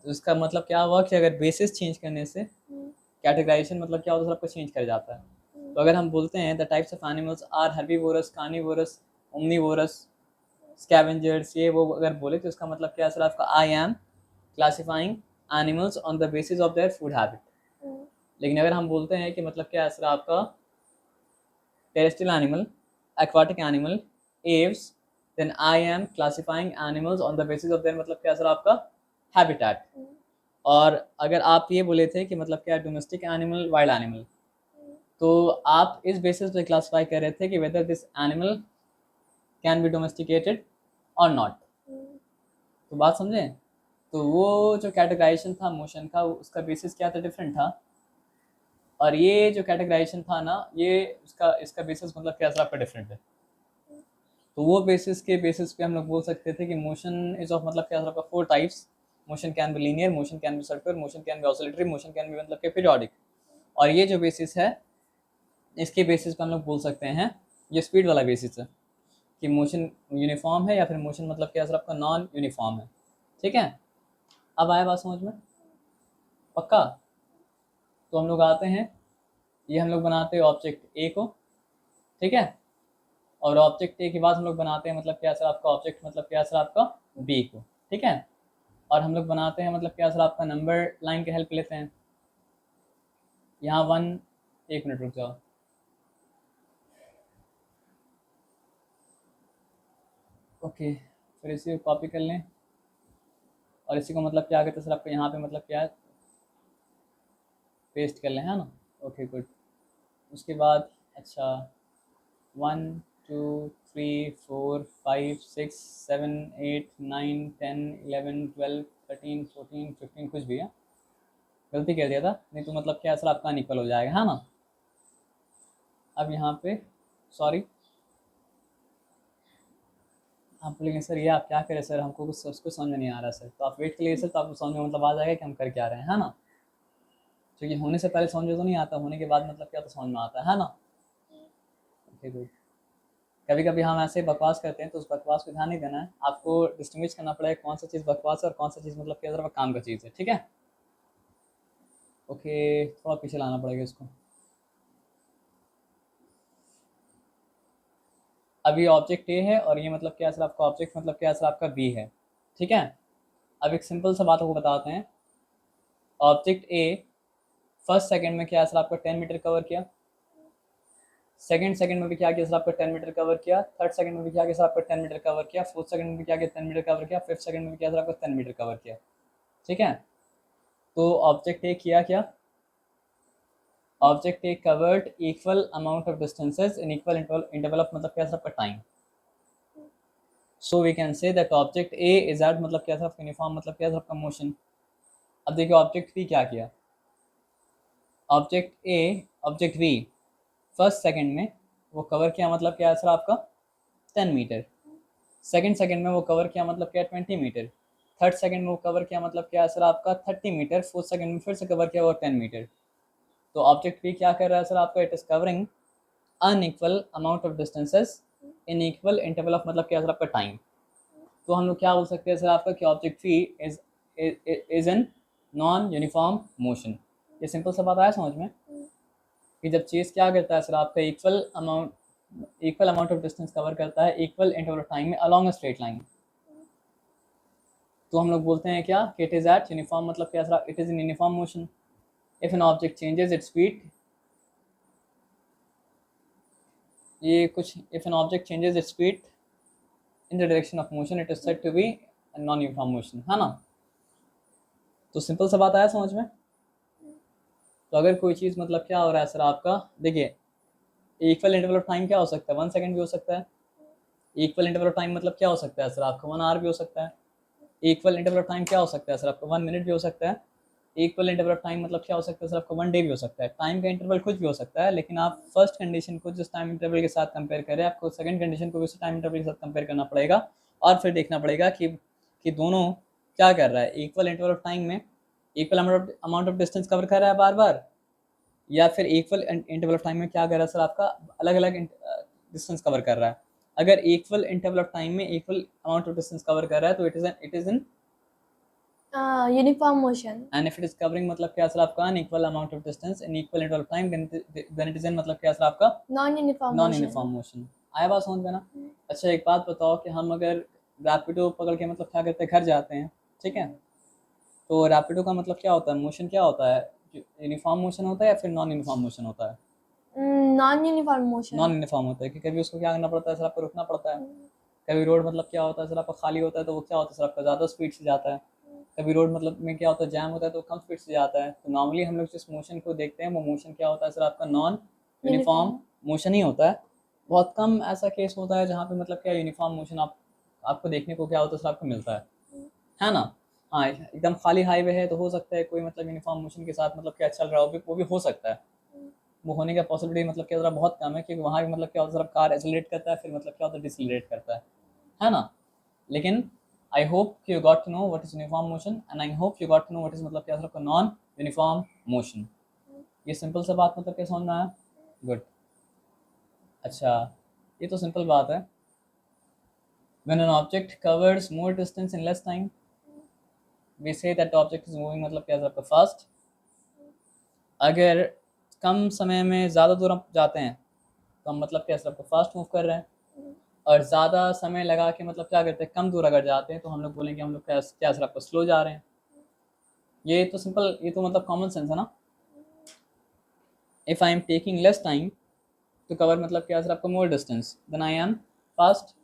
तो इसका मतलब क्या हुआ कि अगर बेसिस चेंज करने से कैटेगराइजेशन मतलब क्या होता है, सबको चेंज कर जाता है। तो अगर हम बोलते हैं the types of animals are herbivorous, carnivorous, omnivorous, scavengers, ये वो अगर बोले तो इसका मतलब क्या सर आपका आई am classifying animals on the basis of their food habit. लेकिन अगर हम बोलते हैं कि मतलब क्या सर आपका terrestrial animal, aquatic animal, aves, then I am classifying animals on the basis of their मतलब क्या सर आपका हैबिटेट। और अगर आप ये बोले थे कि मतलब क्या डोमेस्टिक एनिमल, वाइल्ड एनिमल, तो आप इस बेसिस पे क्लासिफाई कर रहे थे कि whether this animal can be domesticated और नॉट। तो बात समझें? तो वो जो कैटेगराइजेशन था मोशन का, उसका बेसिस क्या था, डिफरेंट था। और ये जो कैटेगराइजेशन था ना, ये इसका बेसिस मतलब कैसा आपका डिफरेंट है। तो वो बेसिस पे हम लोग बोल सकते थे कि मोशन इज ऑफ मतलब क्या आपका 4 types. Motion can be linear, motion can B circular, motion can B oscillatory, motion can B मतलब के पीरियोडिक। और ये जो बेसिस है, इसके बेसिस पे हम लोग बोल सकते हैं, ये स्पीड वाला बेसिस है कि मोशन यूनिफॉर्म है या फिर मोशन मतलब क्या सर आपका नॉन यूनिफॉर्म है। ठीक है, अब आया बात समझ में? पक्का? तो हम लोग आते हैं, ये हम लोग बनाते हैं ऑब्जेक्ट ए को, ठीक है, और ऑब्जेक्ट ए के बाद हम लोग बनाते हैं मतलब क्या सर आपका ऑब्जेक्ट मतलब क्या सर आपका बी को, ठीक है। और हम लोग बनाते हैं मतलब क्या सर आपका नंबर लाइन की हेल्प लेते हैं। यहाँ 1, 1 मिनट रुक जाओ। ओके, फिर इसी को कॉपी कर लें और इसी को मतलब क्या कहते हैं सर आपको यहाँ पे मतलब क्या पेस्ट कर लें, है ना। Okay good. उसके बाद अच्छा 1 2 3 4 5 6 7 8 9 10 11 12 13 14 15 कुछ भी है, गलती कर दिया था, नहीं तो मतलब क्या सर आपका अनइक्वल हो जाएगा, है ना। अब यहाँ पे सॉरी, आप बोलेंगे सर ये आप क्या करें सर, हमको कुछ उसको समझ में नहीं आ रहा सर। तो आप वेट करिए सर, तो आपको समझ में मतलब आ जाएगा कि हम कर क्या रहे हैं, है ना। क्योंकि होने से पहले समझ में तो नहीं आता, होने के बाद मतलब क्या तो समझ में आता है ना। Okay good. कभी कभी हम ऐसे बकवास करते हैं तो उस बकवास को ध्यान नहीं देना है, आपको डिस्टिंग्विश करना पड़ेगा कौन सा चीज़ बकवास है और कौन सा चीज़ मतलब क्या काम का चीज़ है, ठीक है। ओके, थोड़ा पीछे लाना पड़ेगा इसको। अब ये ऑब्जेक्ट ए है और ये मतलब क्या सर आपका ऑब्जेक्ट मतलब क्या सर आपका बी है, ठीक है। अब एक सिंपल सा बात को बताते हैं। ऑब्जेक्ट ए फर्स्ट सेकंड में क्या सर आपका 10 मीटर कवर किया, सेकंड सेकंड में भी क्या किया सर आपका 10 मीटर कवर किया, थर्ड सेकंड में भी क्या किया सर आपका 10 मीटर कवर किया, फोर्थ सेकंड में भी क्या किया 10 मीटर कवर किया, फिफ्थ सेकंड में भी क्या सर आपका 10 मीटर कवर किया, ठीक है। तो ऑब्जेक्ट ए किया क्या, object A covered equal amount of distances in equal interval of मतलब क्या सर आपका time. So we can say that object A is at मतलब क्या था यूनिफॉर्म मतलब क्या था आपका मोशन। अब देखिए ऑब्जेक्ट बी क्या किया, object A object B first second में वो कवर किया मतलब क्या सर आपका 10 मीटर, सेकंड सेकंड में वो कवर किया मतलब क्या 20 मीटर, थर्ड सेकंड में वो कवर किया मतलब क्या सर आपका 30 मीटर, फोर्थ सेकंड में फिर से कवर किया वो 10 मीटर। तो ऑब्जेक्ट बी क्या कर रहा है सर आपका, it is covering unequal amount of distances in equal interval of मतलब क्या सर आपका टाइम। तो हम लोग क्या बोल सकते हैं सर आपका कि object B is an non uniform motion. ये सिंपल सा बात आया समझ में कि जब चीज़ क्या करता है सर आपका equal amount of distance cover करता है इक्वल इंटरवल ऑफ टाइम में अलोंग अ स्ट्रेट लाइन, तो हम लोग बोलते हैं क्या कि इट इज एट यूनिफॉर्म मतलब क्या sir, it is in uniform motion. If an object changes its speed, ये कुछ if an object changes its speed in the direction of motion it is said to be non uniform motion, है ना। तो simple सा बात आया समझ में। तो अगर कोई चीज़ मतलब क्या हो रहा है सर आपका, देखिए इक्वल इंटरवल ऑफ टाइम क्या हो सकता है, 1 सेकंड भी हो सकता है। इक्वल इंटरवल ऑफ टाइम मतलब क्या हो सकता है सर आपका 1 आवर भी हो सकता है। इक्वल इंटरवल ऑफ टाइम क्या हो सकता है सर आपका 1 मिनट भी हो सकता है। इक्वल इंटरवल ऑफ टाइम मतलब क्या हो सकता है सर आपका 1 डे भी हो सकता है। टाइम का इंटरवल कुछ भी हो सकता है, लेकिन आप फर्स्ट कंडीशन को जिस टाइम इंटरवल के साथ कंपेयर करें, आपको सेकंड कंडीशन को उसी टाइम इंटरवल के साथ कंपेयर करना पड़ेगा और फिर देखना पड़ेगा कि दोनों क्या कर रहा है। इक्वल इंटरवल ऑफ टाइम में equal amount of distance cover कर रहा है बार बार, या फिर इक्वल इंटरवल ऑफ टाइम में क्या कर रहा है सर आपका अलग अलग डिस्टेंस कवर कर रहा है। अगर इक्वल इंटरवल ऑफ टाइम में equal amount of distance cover कर रहा है तो it is in uniform motion. And if it is covering मतलब क्या सर आपका unequal amount of distance in equal interval of time then it is in मतलब क्या सर आपका non uniform non uniform motion. आया बात समझ में ना। अच्छा एक बात बताओ कि हम अगर रैपिडो पकड़ के मतलब क्या करते हैं, घर जाते हैं, ठीक है। तो रैपिडो का मतलब क्या होता है, मोशन क्या होता है, यूनिफॉर्म मोशन होता है या फिर नॉन यूनिफॉर्म मोशन होता है। Non uniform motion. Non uniform होता है कि कभी उसको क्या करना पड़ता है सर आपको रुकना पड़ता है। कभी रोड मतलब क्या होता है सर आपका खाली होता है तो वो क्या होता है सर आपका ज़्यादा स्पीड से जाता है। कभी रोड मतलब में क्या होता है जैम होता है तो कम स्पीड से जाता है। तो नॉर्मली हम लोग जिस मोशन को देखते हैं वो मोशन क्या होता है सर आपका नॉन यूनिफॉर्म मोशन ही होता है। बहुत कम ऐसा केस होता है जहाँ पे मतलब क्या यूनिफॉर्म मोशन आपको देखने को क्या होता है सर आपको मिलता है ना। हाँ, एकदम खाली हाईवे है तो हो सकता है कोई मतलब यूनिफॉर्म मोशन के साथ मतलब क्या चल रहा हो, वो भी हो सकता है। वो होने का पॉसिबिलिटी मतलब क्या ज़रा बहुत कम है, क्योंकि वहाँ भी मतलब क्या होता है, कार एक्सेलरेट करता है, फिर मतलब क्या होता है डिसलेरेट करता है ना। लेकिन I hope you got to know what is uniform motion, and I hope you got to know what is मतलब क्या आपका नॉन यूनिफॉर्म मोशन। ये सिंपल सा बात मतलब क्या समझ में आया? गुड। अच्छा, ये तो सिंपल बात है। When an object covers more distance in less time, we say that the object is moving मतलब क्या आपका फास्ट। अगर कम समय में ज़्यादा दूर हम जाते हैं तो हम मतलब क्या आपका फास्ट मूव कर रहे हैं, और ज़्यादा समय लगा के मतलब क्या करते हैं कम दूर अगर जाते हैं तो हम लोग बोलेंगे हम लोग क्या आपका स्लो जा रहे हैं। ये तो सिंपल, ये तो मतलब कॉमन सेंस है ना। If I am taking less time to cover मतलब क्या आपका more distance then I am fast,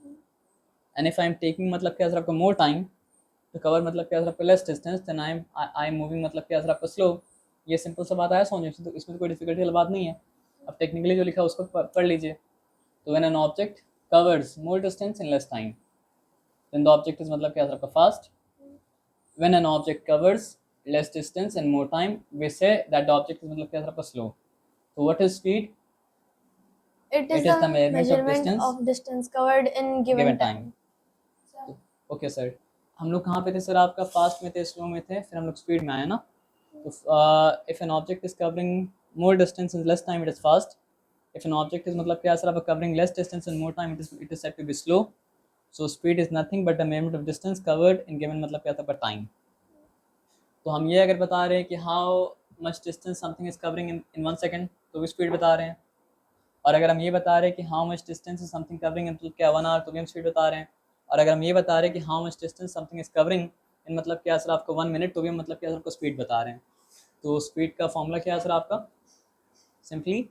and if I am taking मतलब क्या आपका मोर टाइम तो कवर मतलब क्या आपका less distance then I am moving मतलब क्या आपका स्लो। ये सिंपल सा बात आया समझ, तो इसमें तो कोई डिफिकल्टी वाली बात नहीं है। अब टेक्निकली जो लिखा है उसको पढ़ लीजिए। तो when an object covers more distance in less time then the object is मतलब क्या आपका fast. When an object covers less distance in more time we say that the object is मतलब क्या आपका स्लो। तो what is speed? It is it is the the measurement of measurement distance of distance covered in given given time. time. Okay sir, हम लोग कहाँ पे थे sir? आपका फास्ट में थे, स्लो में थे, फिर हम लोग स्पीड में आए ना। तो if an object is covering more distance in less time it is fast. If an object is मतलब क्या सर, आप covering less distance in more time it is said to be slow. So speed is nothing but the measurement of distance covered in given मतलब क्या था time. तो हम ये अगर बता रहे हैं कि how much distance something is covering in 1 second तो भी स्पीड बता रहे हैं। और अगर हम ये बता रहे हैं कि how much distance is something covering in क्या 1 आवर तो भी हम स्पीड बता रहे हैं। और अगर हम ये बता रहे हैं कि how much distance something is covering in मतलब क्या सर आपको 1 मिनट तो भी हम मतलब क्या सर आपको स्पीड बता रहे हैं। तो स्पीड का फॉर्मूला क्या है सर आपका? Simply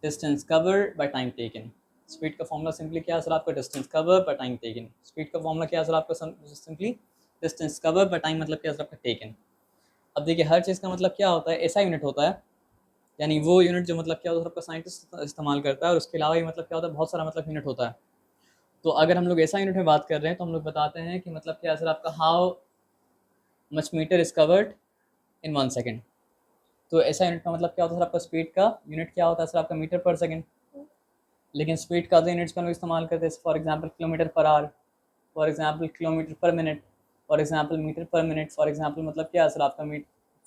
distance cover by time taken. Speed का फॉर्मूला सिंपली क्या है सर आपका? Distance cover by time taken. Speed का फॉर्मूला क्या है सर आपका? Simply distance cover by time मतलब क्या है सर आपका टेकन। अब देखिए हर चीज़ का मतलब क्या होता है, ऐसा यूनिट होता है, यानी वो यूनिट जो मतलब क्या होता है आपका साइंटिस्ट इस्तेमाल करता है, और उसके अलावा ये मतलब क्या होता है बहुत सारा मतलब यूनिट होता है। तो अगर हम लोग ऐसा यूनिट में बात कर रहे हैं तो हम लोग बताते हैं कि मतलब क्या सर आपका how much metre is covered in 1 second. तो ऐसा यूनिट का मतलब क्या होता है सर आपका? स्पीड का यूनिट क्या होता है सर आपका? मीटर पर सेकेंड। लेकिन स्पीड का अदर यूनिट्स का हम लोग इस्तेमाल करते हैं, for example kilometre per hour, for example kilometre per minute, for example metre per minute, for example मतलब क्या है सर आपका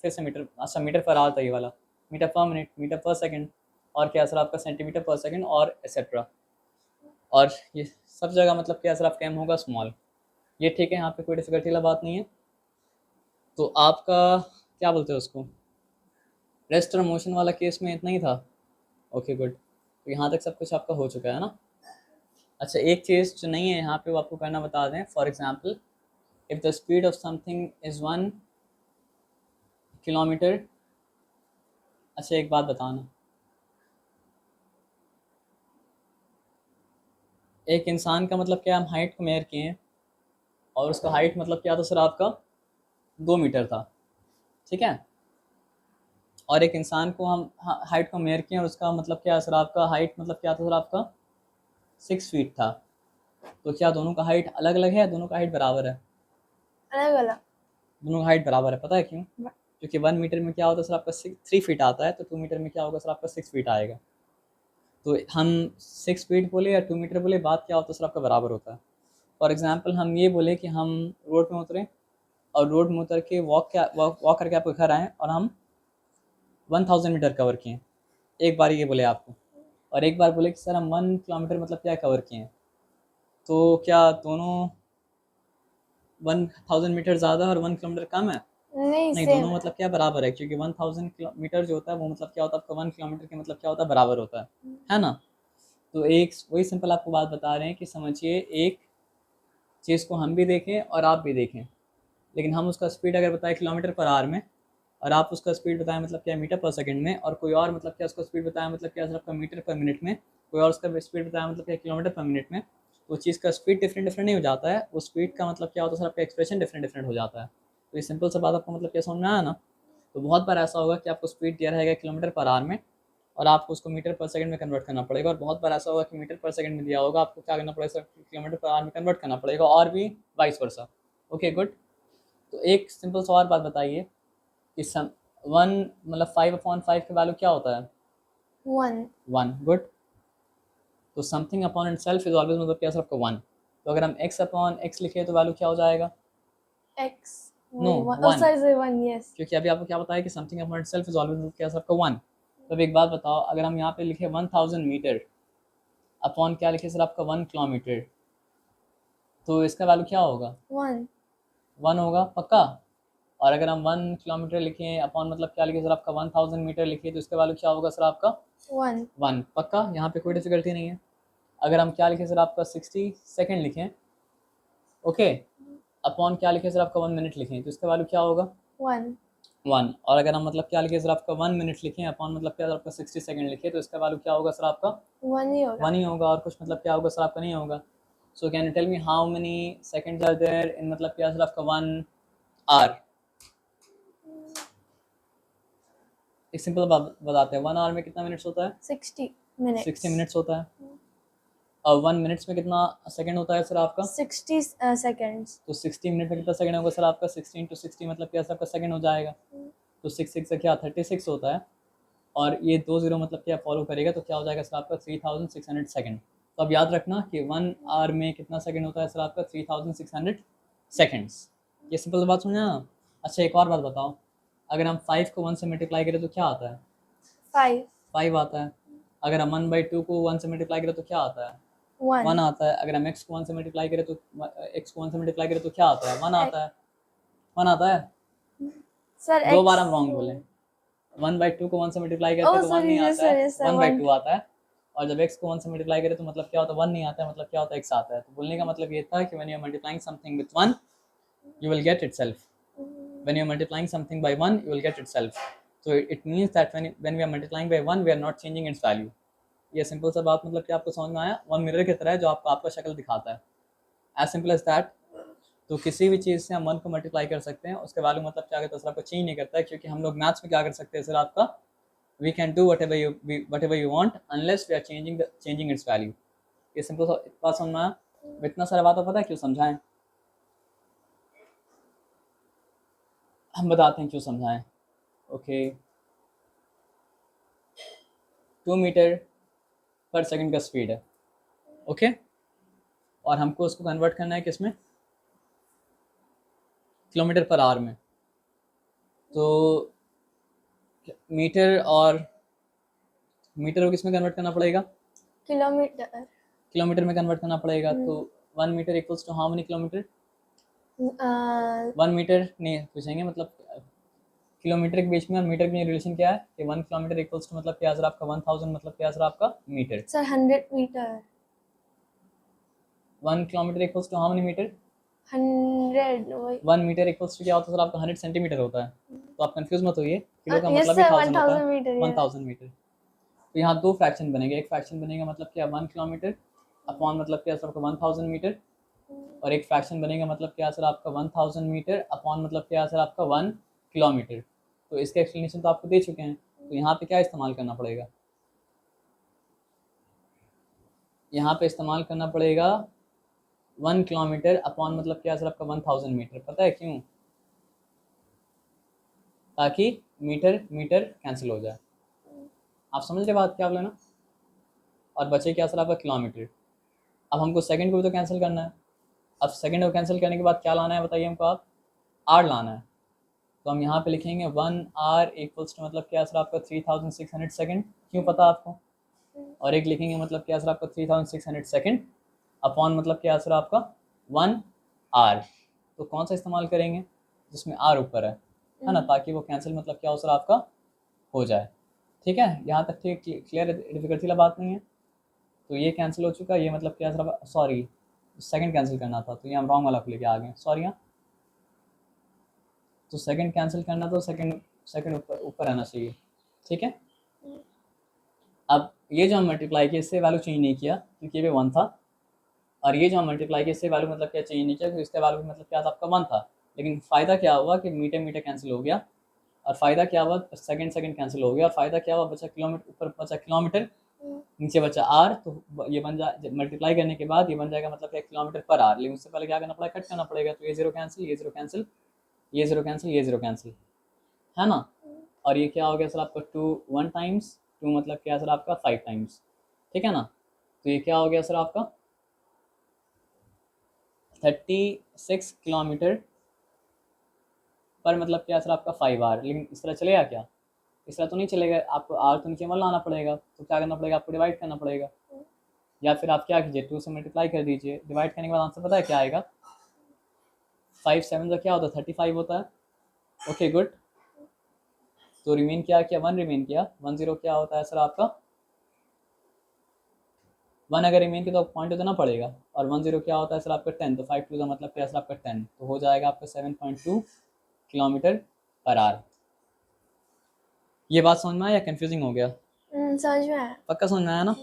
फिर से मीटर, अच्छा मीटर पर आवर था ये वाला, मीटर पर मिनट, मीटर पर सेकेंड, और क्या सर आपका सेंटीमीटर पर सेकेंड और एक्सेट्रा। और ये सब जगह मतलब क्या सर आपका एम होगा स्मॉल। ये ठीक है, यहाँ पे कोई डिफिकल्टी वाला बात नहीं है। तो आपका क्या बोलते हैं उसको, रेस्ट और मोशन वाला केस में इतना ही था। ओके गुड, तो यहाँ तक सब कुछ आपका हो चुका है ना। अच्छा, एक चीज़ जो नहीं है यहाँ पे वो आपको करना बता दें। For example if the speed of something is 1 kilometre. अच्छा एक बात बताना, एक इंसान का मतलब क्या हम हाइट को मेयर किए हैं, और उसका हाइट मतलब क्या था सर आपका? 2 मीटर था, ठीक है। और एक इंसान को हम हाइट को मेयर किए और उसका मतलब क्या है सर आपका? हाइट मतलब क्या था सर आपका? 6 फीट था। तो क्या दोनों का हाइट अलग अलग है, दोनों का हाइट बराबर है? अलग अलग. दोनों का हाइट बराबर है, पता है क्यों? क्योंकि 1 मीटर में क्या होता है सर आपका 3 फीट आता है, तो 2 मीटर में क्या होगा सर आपका? 6 फीट आएगा। तो हम 6 फीट बोले या 2 मीटर बोले, बात क्या होता है सर आपका? बराबर होता है। फॉर एग्जाम्पल हम ये बोले कि हम रोड में उतरे, और रोड में उतर के वॉक करके आपके घर आएँ, और हम 1000 मीटर कवर किए, एक बार ये बोले आपको। और एक बार बोले कि सर हम 1 किलोमीटर मतलब क्या कवर किए हैं। तो क्या दोनों 1000 मीटर ज़्यादा और 1 किलोमीटर कम है? नहीं, नहीं, सेम दोनों है. मतलब क्या बराबर है, क्योंकि 1000 मीटर जो होता है वो मतलब क्या होता है आपका? 1 किलोमीटर के मतलब क्या होता है? बराबर होता है ना। तो एक वही सिंपल आपको बात बता रहे हैं कि समझिए, एक चीज़ को हम भी देखें और आप भी देखें, लेकिन हम उसका स्पीड अगर बताएं किलोमीटर पर आवर में, और आप उसका स्पीड बताएं मतलब क्या मीटर पर सेकंड में, और कोई और मतलब क्या उसका स्पीड बताया मतलब क्या आपका मीटर पर मिनट में, कोई और उसका स्पीड बताया मतलब क्या किलोमीटर पर मिनट में, तो चीज़ का स्पीड डिफरेंट डिफरेंट नहीं हो जाता है, वो स्पीड का मतलब क्या होता है सर आपका? एक्सप्रेशन डिफरेंट डिफरेंट हो जाता है। तो ये सिंपल सा बात आपको मतलब क्या समझ में आया ना। तो बहुत बार ऐसा होगा कि आपको स्पीड दिया रहेगा किलोमीटर पर आवर में, और आपको उसको मीटर पर सेकंड में कन्वर्ट करना पड़ेगा, और बहुत बार ऐसा होगा कि मीटर पर सेकंड में दिया होगा, आपको क्या करना पड़ेगा, किलोमीटर पर आवर में कन्वर्ट करना पड़ेगा, और भी वाइस वर्सा। Okay good. तो एक सिंपल सा और बात बताइए कि सम वन मतलब 5/5 की वैल्यू क्या होता है? 1. 1। गुड। तो something upon it self is always मतलब क्या, सिर्फ 1। तो अगर हम x अपॉन x लिखे तो वैल्यू क्या हो जाएगा? X. No, Wait, 1. Oh, 1, sorry, 1. Yes. क्योंकि अभी आपको क्या बताया कि something upon it self is always क्या, सिर्फ 1। तो अब एक बात बताओ, अगर हम यहाँ पे लिखे 1000 मीटर अपॉन क्या लिखे सर, आपका 1 किलोमीटर, तो इसका वैल्यू क्या होगा? 1. 1 होगा पक्का। और अगर हम 1 किलोमीटर लिखें अपॉन मतलब क्या लिखे सर, आपका 1000 मीटर लिखिए, तो इसका वैल्यू क्या होगा सर, आपका 1. 1 पक्का। यहाँ पे कोई डिफिकल्टी नहीं है। अगर हम क्या लिखें सर, आपका 60 सेकेंड लिखें, ओके, अपॉन क्या लिखें सर, आपका 1 मिनट लिखें, तो इसका वैल्यू क्या होगा? 1. 1। और अगर हम मतलब क्या लिखें सर, आपका 1 मिनट लिखें अपॉन मतलब क्या, आपका 60 सेकेंड लिखे, तो इसका वैल्यू क्या होगा सर, आपका 1 ही होगा. 1 ही होगा, और कुछ मतलब क्या होगा सर, आपका नहीं होगा। So can you tell me how many seconds are there in मतलब क्या सर, आपका 1 आवर? एक सिंपल बात बताते हैं, 1 आवर में कितना मिनट्स होता है? 60 minutes. 60 मिनट्स होता है। और 1 मिनट्स में कितना सेकंड होता है सर आपका? 60 seconds. तो 60 मिनट में कितना सेकंड होगा सर आपका? 60 × 60 मतलब क्या सर, आपका सेकंड हो जाएगा। तो 6 से क्या 36 होता है, और ये 2 जीरो मतलब क्या फॉलो करेगा, तो क्या हो जाएगा सर आपका 3600 सेकंड। तो अब याद रखना कि 1 आवर में कितना सेकंड होता है सर आपका? 3600 सेकंड्स। ये सिंपल बात समझा ना? अच्छा एक और बात बताओ, अगर हम 5 को 1 से मल्टीप्लाई करें तो क्या आता है? 5. 5 आता है। अगर हम 1/2 को 1 से मल्टीप्लाई करें तो क्या आता है? 1 1. आता है। अगर हम x को 1 से मल्टीप्लाई करें तो x को 1 से मल्टीप्लाई करें तो क्या आता है? 1 आता है। 1 आता है। Sir, दो X. बार हम रॉन्ग बोले। 1/2 को 1 से मल्टीप्लाई करते Oh, हैं तो 1 sorry, नहीं yes, आता sir, है, yes, sir. 1/2 1. आता है। और जब x को 1 से मल्टीप्लाई करें तो मतलब क्या होता है? 1 नहीं आता है, मतलब क्या होता है? x आता है। तो बोलने का मतलब ये था कि when you are multiplying something with 1 you will get itself. When you are multiplying something by 1 you will get itself. So it means that when we are multiplying by 1 we are not changing its value. ये simple सा बात मतलब कि आपको समझ में आया? 1 mirror की तरह है जो आपको आपका शक्ल दिखाता है, एज सिंपल एज दैट। तो किसी भी चीज़ से हम 1 को मल्टीप्लाई कर सकते हैं, उसके वैल्यू मतलब क्या करता है सर, आपको चेंज नहीं करता है, क्योंकि हम लोग मैथ्स में क्या कर सकते हैं सर, आपका we can do whatever you want unless we are changing its value. ये सिंपल सा बात समझ में आया? इतना सारा बात पता है क्यों समझाएं? हम बताते हैं क्यों समझाएं। ओके, 2 मीटर पर सेकंड का स्पीड है, ओके, और हमको उसको कन्वर्ट करना है किसमें? किलोमीटर पर आवर में। तो मीटर को किसमें कन्वर्ट करना पड़ेगा? Kilometer. किलोमीटर में कन्वर्ट करना पड़ेगा। तो 1 metre equals to how many kilometre? 1 metre नहीं पूछेंगे, मतलब किलोमीटर के बीच में और मीटर के बीच रिलेशन क्या है कि 1 किलोमीटर इक्वल्स टू मतलब क्या सर आपका 1000 मतलब क्या सर आपका metre. Sir, 100 meter. 1 kilometre equals to how many metre? 100. 1 metre equals to क्या होता है सर आपका 100 सेंटीमीटर होता है। तो आप कंफ्यूज मत होइए, किलो का Yes, मतलब ही sir, 1000 होता 1000 है। meter. Yes. 1000 मीटर। तो यहाँ दो फ्रैक्शन बनेंगे, एक फ्रैक्शन बनेगा मतलब क्या 1 किलोमीटर अपॉन मतलब क्या सर आपका 1000 मीटर, और एक फ्रैक्शन बनेगा मतलब क्या सर आपका 1000 मीटर अपॉन मतलब क्या सर आपका 1 किलोमीटर। तो इसके एक्सप्लेनेशन तो आपको दे चुके हैं। तो यहाँ पे क्या इस्तेमाल करना पड़ेगा? यहाँ पे इस्तेमाल करना पड़ेगा 1 किलोमीटर अपॉन मतलब क्या सर आपका 1000 मीटर। पता है क्यों? ताकि मीटर मीटर कैंसिल हो जाए। आप समझ रहे बात क्या आप लेना? और बचे क्या सर आपका किलोमीटर। अब हमको सेकंड को भी तो कैंसिल करना है। अब सेकंड को कैंसिल करने के बाद क्या लाना है बताइए हमको आप? आर लाना है। तो हम यहाँ पे लिखेंगे 1 आर इक्वल्स टू मतलब क्या सर आपका 3600 सेकंड। क्यों पता आपको? और एक लिखेंगे मतलब क्या सर आपका 3600 सेकंड अपॉन मतलब क्या सर आपका 1 आर। तो कौन सा इस्तेमाल करेंगे? जिसमें आर ऊपर है ना, ताकि वो कैंसिल मतलब क्या हो सर आपका हो जाए। ठीक है, यहाँ तक ठीक क्लियर? डिफिकल्टी वाला बात नहीं है। तो ये कैंसिल हो चुका, ये मतलब क्या सर, सॉरी सेकंड कैंसिल करना था, तो ये हम रॉन्ग वाला को लेके आ गए, सॉरी। हाँ, तो सेकंड कैंसिल करना तो सेकंड सेकंड ऊपर रहना चाहिए। ठीक है, अब ये जो हम मल्टीप्लाई किया इससे वैल्यू चेंज नहीं किया क्योंकि ये भी 1 था, और ये जो हम मल्टीप्लाई किया इससे वैल्यू मतलब क्या चेंज नहीं किया क्योंकि इसका वैल्यू मतलब क्या था आपका 1 था। लेकिन फ़ायदा क्या हुआ कि मीटर मीटर कैंसिल हो गया, और फ़ायदा क्या हुआ, सेकंड सेकंड कैंसिल हो गया, और फ़ायदा क्या हुआ, बचा किलोमीटर, ऊपर बचा किलोमीटर, नीचे बचा आर, तो ये बन जा मल्टीप्लाई करने के बाद ये बन जाएगा मतलब क्या किलोमीटर पर आर। लेकिन उससे पहले क्या करना पड़ेगा, कट करना पड़ेगा, तो ये जीरो कैंसिल, ये जीरो कैंसिल, ये जीरो कैंसिल, ये जीरो कैंसिल, है ना। और ये क्या हो गया सर आपका 2 1 टाइम्स, 2 मतलब क्या सर आपका 5 टाइम्स, ठीक है ना। तो ये क्या हो गया सर आपका 36 किलोमीटर पर मतलब क्या सर आपका 5 आर। लेकिन इस तरह चलेगा क्या, इस तरह तो नहीं चलेगा, आपको आर तो नीचे मत लाना पड़ेगा, तो क्या करना पड़ेगा, आपको डिवाइड करना पड़ेगा, या फिर आप क्या कीजिए 2 से मल्टीप्लाई कर दीजिए, डिवाइड करने के बाद आंसर पता है क्या आएगा, 5 7 का क्या होता है 35 होता है। ओके गुड, तो रिमेन क्या किया, 1 रिमेन किया, 1 0 क्या होता है सर आपका 1 अगर रिमेन किया तो पॉइंट तो देना पड़ेगा, और 1 0 क्या होता है सर आपका 10, तो 5 2 का मतलब क्या सर आपका 10, तो हो जाएगा आपका 7.2 किलोमीटर पर आर। ये बात समझ में आया या कंफ्यूजिंग हो गया, समझ में आया। पक्का समझ में आया ना।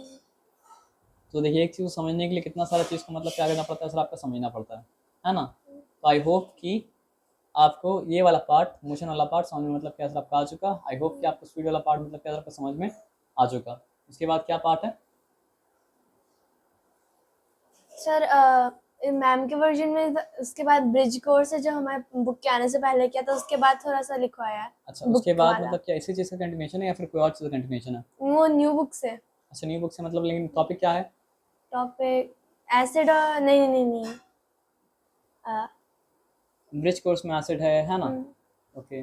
तो देखिए एक चीज़ को समझने के लिए कितना सारा चीज़ को मतलब क्या करना पड़ता है सर आपका समझना पड़ता है ना। तो आई होप कि आपको ये वाला पार्ट, मोशन वाला पार्ट समझ में मतलब क्या सर आपका आ चुका। आई होप कि आपको स्पीड वाला पार्ट मतलब क्या सर आपका समझ में आ चुका। उसके बाद क्या पार्ट है सर मैम के वर्जन में उसके बाद ब्रिज कोर्स है जो हमारे बुक के आने से पहले किया था, उसके बाद थोड़ा सा लिखवाया है। अच्छा उसके बुक बाद वाला मतलब क्या इसी चीज़ का कंटिन्यूशन है या फिर कोई और चीज़ का कंटिन्यूशन है। वो न्यू बुक से अच्छा न्यू बुक से मतलब, लेकिन टॉपिक क्या है, टॉपिक एसिड, नहीं नहीं नहीं ब्रिज कोर्स में एसिड है ना। ओके